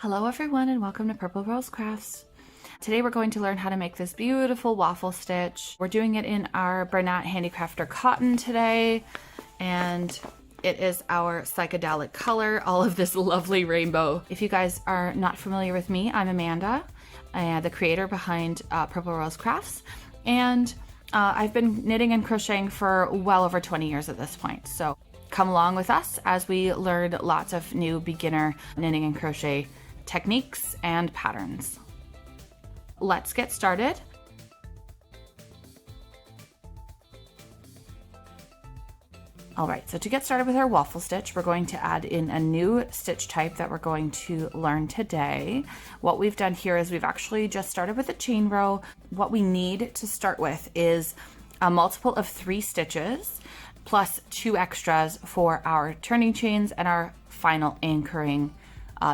Hello everyone and welcome to Purple Rose Crafts. Today we're going to learn how to make this beautiful waffle stitch. We're doing it in our Bernat Handicrafter cotton today, and it is our psychedelic color, all of this lovely rainbow. If you guys are not familiar with me, I'm Amanda, the creator behind Purple Rose Crafts, and I've been knitting and crocheting for well over 20 years at this point. So come along with us as we learn lots of new beginner knitting and crochet techniques and patterns. Let's get started. All right, so to get started with our waffle stitch, we're going to add in a new stitch type that we're going to learn today. What we've done here is we've actually just started with a chain row. What we need to start with is a multiple of 3 stitches plus 2 extras for our turning chains and our final anchoring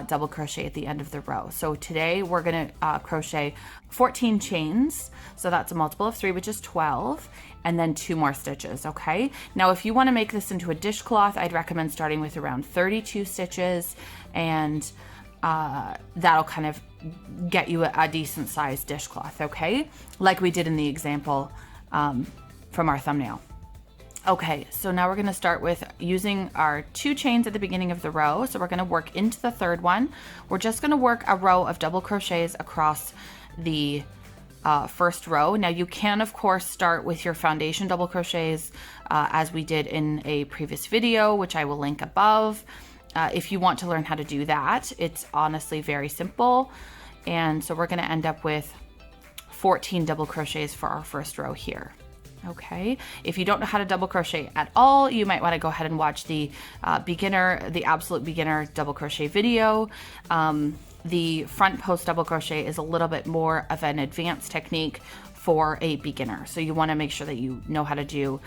double crochet at the end of the row. So today we're going to crochet 14 chains, so that's a multiple of 3, which is 12, and then 2 more stitches. Okay, now if you want to make this into a dishcloth, I'd recommend starting with around 32 stitches, and that'll kind of get you a decent sized dishcloth, okay, like we did in the example from our thumbnail. Okay, so now we're going to start with using our 2 chains at the beginning of the row. So we're going to work into the 3rd one. We're just going to work a row of double crochets across the first row. Now you can of course start with your foundation double crochets as we did in a previous video, which I will link above. If you want to learn how to do that, it's honestly very simple. And so we're going to end up with 14 double crochets for our first row here. Okay, if you don't know how to double crochet at all, you might want to go ahead and watch the absolute beginner double crochet video. The front post double crochet is a little bit more of an advanced technique for a beginner. So you want to make sure that you know how to do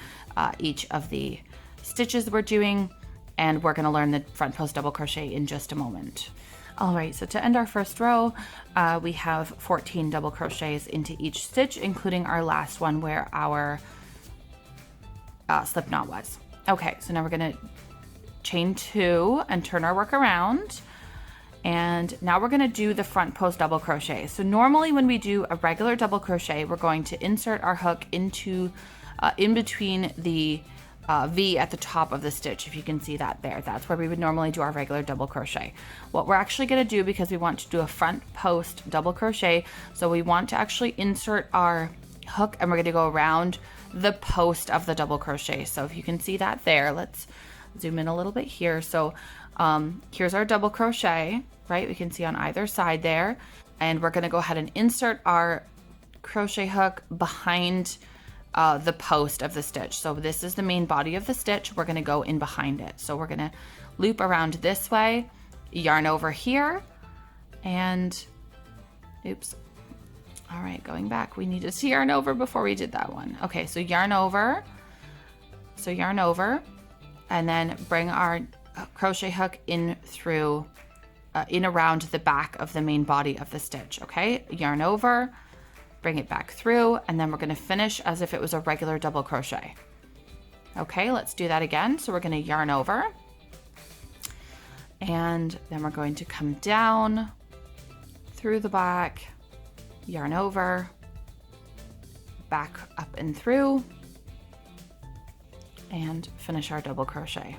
each of the stitches we're doing, and we're going to learn the front post double crochet in just a moment. All right, so to end our first row, we have 14 double crochets into each stitch, including our last one where our slip knot was. Okay, so now we're gonna chain 2 and turn our work around. And now we're gonna do the front post double crochet. So normally when we do a regular double crochet, we're going to insert our hook into in between the V at the top of the stitch. If you can see that there, that's where we would normally do our regular double crochet. What we're actually going to do, because we want to do a front post double crochet, so we want to actually insert our hook and we're going to go around the post of the double crochet. So if you can see that there, let's zoom in a little bit here. So here's our double crochet, right? We can see on either side there, and we're going to go ahead and insert our crochet hook behind the post of the stitch. So this is the main body of the stitch. We're going to go in behind it. So we're going to loop around this way, yarn over here, and oops. All right, going back. We needed to yarn over before we did that one. Okay, so yarn over. So yarn over, and then bring our crochet hook in through, in around the back of the main body of the stitch. Okay, yarn over, bring it back through, and then we're going to finish as if it was a regular double crochet. Okay, let's do that again. So we're going to yarn over, and then we're going to come down through the back, yarn over, back up and through, and finish our double crochet.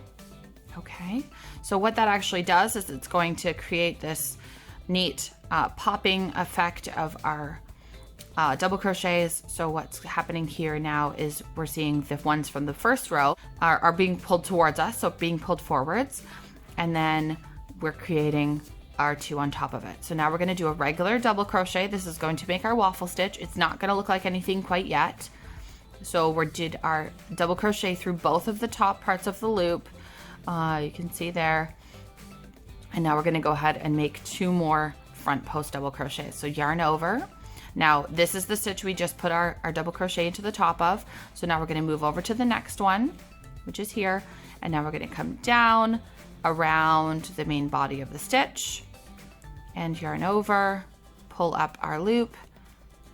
Okay, so what that actually does is it's going to create this neat popping effect of our double crochets. So what's happening here now is we're seeing the ones from the first row are being pulled towards us, so being pulled forwards, and then we're creating our 2 on top of it. So now we're going to do a regular double crochet. This is going to make our waffle stitch. It's not going to look like anything quite yet. So we did our double crochet through both of the top parts of the loop. You can see there. And now we're going to go ahead and make 2 more front post double crochets. So yarn over. Now this is the stitch we just put our double crochet into the top of. So now we're going to move over to the next one, which is here. And now we're going to come down around the main body of the stitch and yarn over, pull up our loop,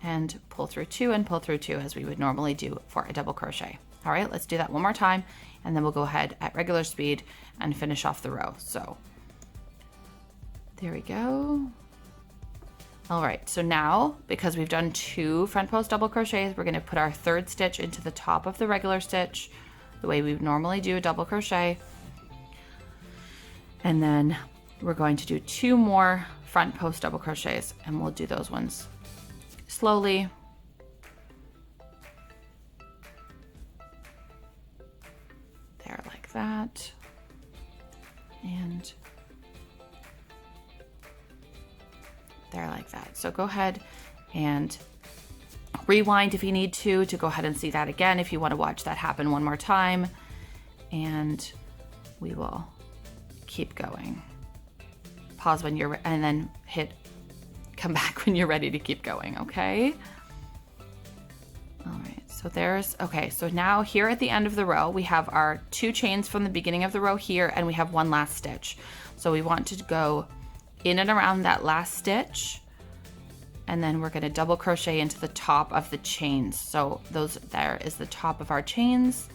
and pull through 2 and pull through 2 as we would normally do for a double crochet. All right, let's do that one more time, and then we'll go ahead at regular speed and finish off the row. So There we go. All right, so now, because we've done 2 front post double crochets, we're gonna put our 3rd stitch into the top of the regular stitch, the way we normally do a double crochet. And then we're going to do 2 more front post double crochets, and we'll do those ones slowly. There, like that. And there, like that. So go ahead and rewind if you need to go ahead and see that again if you want to watch that happen one more time, and we will keep going. Pause when you're, and then come back when you're ready to keep going, okay? All right, so okay, so now here at the end of the row, we have our 2 chains from the beginning of the row here, and we have 1 last stitch. So we want to go in and around that last stitch, and then we're going to double crochet into the top of the chains. So there is the top of our chains.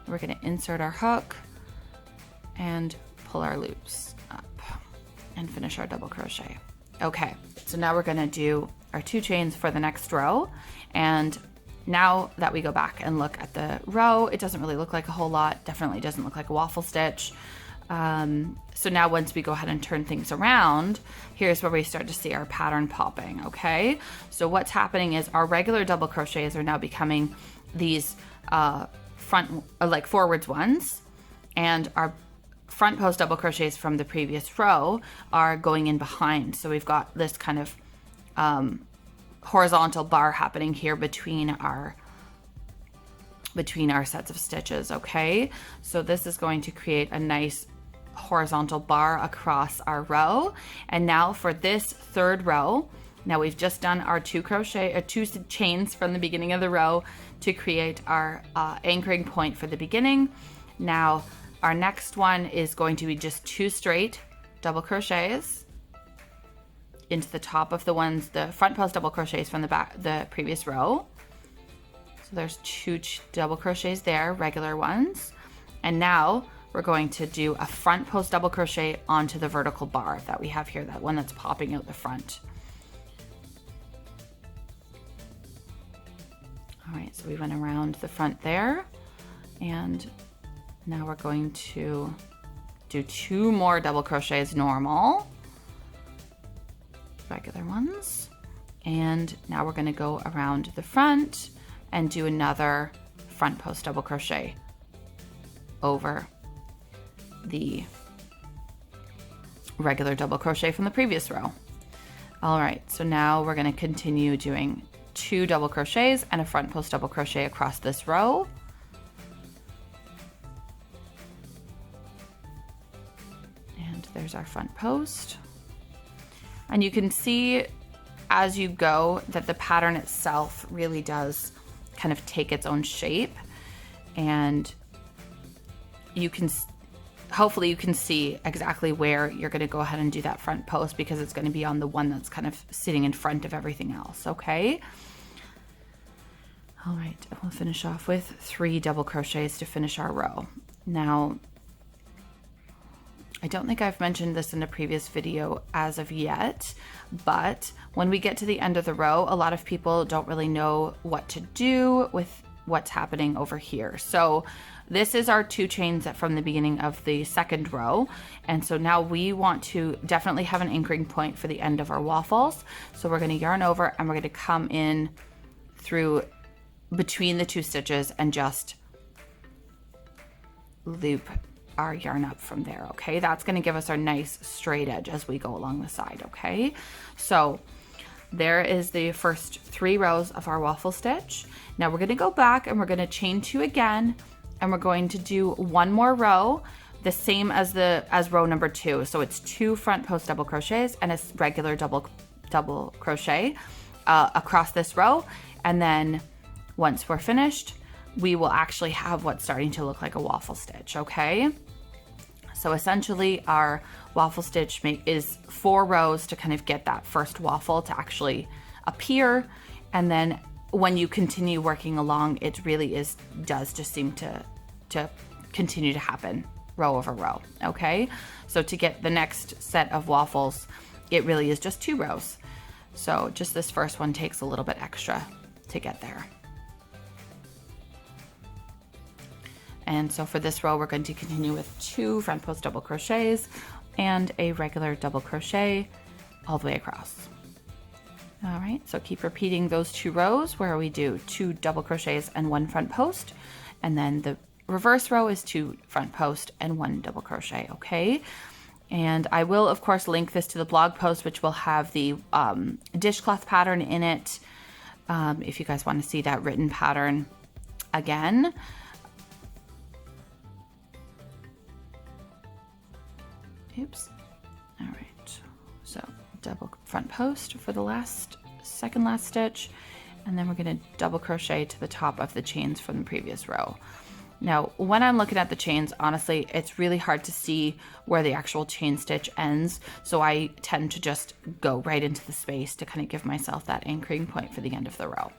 We're going to insert our hook and pull our loops up and finish our double crochet. Okay, so now we're going to do our 2 chains for the next row. And now that we go back and look at the row, it doesn't really look like a whole lot. Definitely doesn't look like a waffle stitch. So now once we go ahead and turn things around, here's where we start to see our pattern popping, okay? So what's happening is our regular double crochets are now becoming these forwards ones, and our front post double crochets from the previous row are going in behind. So we've got this kind of horizontal bar happening here between our sets of stitches, okay? So this is going to create a nice horizontal bar across our row. And now for this 3rd row, now we've just done our 2 chains from the beginning of the row to create our anchoring point for the beginning. Now our next one is going to be just 2 straight double crochets into the top of the front post double crochets from the previous row. So there's 2 double crochets there, regular ones. And now we're going to do a front post double crochet onto the vertical bar that we have here, that one that's popping out the front. All right, so we went around the front there, and now we're going to do 2 more double crochets normal, regular ones. And now we're going to go around the front and do another front post double crochet over the regular double crochet from the previous row. All right, so now we're going to continue doing 2 double crochets and a front post double crochet across this row. And there's our front post. And you can see as you go that the pattern itself really does kind of take its own shape, and hopefully you can see exactly where you're going to go ahead and do that front post, because it's going to be on the one that's kind of sitting in front of everything else, okay? All right, we'll finish off with 3 double crochets to finish our row. Now, I don't think I've mentioned this in a previous video as of yet, but when we get to the end of the row, a lot of people don't really know what to do with what's happening over here. So this is our 2 chains from the beginning of the 2nd row. And so now we want to definitely have an anchoring point for the end of our waffles. So we're going to yarn over and we're going to come in through between the 2 stitches and just loop our yarn up from there, okay? That's going to give us our nice straight edge as we go along the side, okay? So there is the first 3 rows of our waffle stitch. Now we're going to go back and we're going to chain 2 again, and we're going to do 1 more row, the same as row number 2. So it's 2 front post double crochets and a regular double crochet across this row. And then once we're finished, we will actually have what's starting to look like a waffle stitch, okay? So essentially our waffle stitch is 4 rows to kind of get that first waffle to actually appear. And then when you continue working along, it really does just seem to continue to happen row over row, okay? So to get the next set of waffles, it really is just 2 rows. So just this first one takes a little bit extra to get there. And so for this row, we're going to continue with 2 front post double crochets and a regular double crochet all the way across. All right, so keep repeating those 2 rows where we do 2 double crochets and 1 front post, and then the reverse row is 2 front post and 1 double crochet, okay? And I will, of course, link this to the blog post, which will have the dishcloth pattern in it, if you guys want to see that written pattern again. Oops. All right, so double front post for the second last stitch, and then we're going to double crochet to the top of the chains from the previous row. Now, when I'm looking at the chains, honestly, it's really hard to see where the actual chain stitch ends, so I tend to just go right into the space to kind of give myself that anchoring point for the end of the row.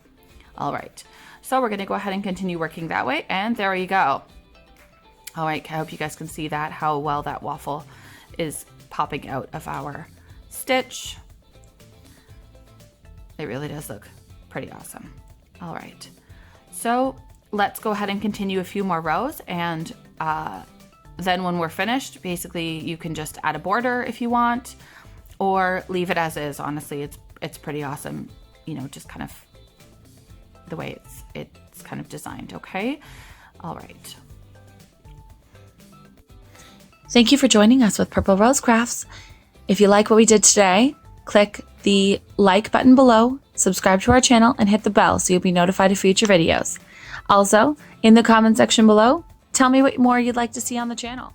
All right, so we're going to go ahead and continue working that way, and there you go. All right, I hope you guys can see that, how well that waffle is popping out of our stitch. It really does look pretty awesome. All right, so let's go ahead and continue a few more rows, and then when we're finished, basically you can just add a border if you want, or leave it as is. Honestly, it's pretty awesome, you know, just kind of the way it's kind of designed. Okay, all right. Thank you for joining us with Purple Rose Crafts. If you like what we did today, click the like button below, subscribe to our channel, and hit the bell so you'll be notified of future videos. Also, in the comment section below, tell me what more you'd like to see on the channel.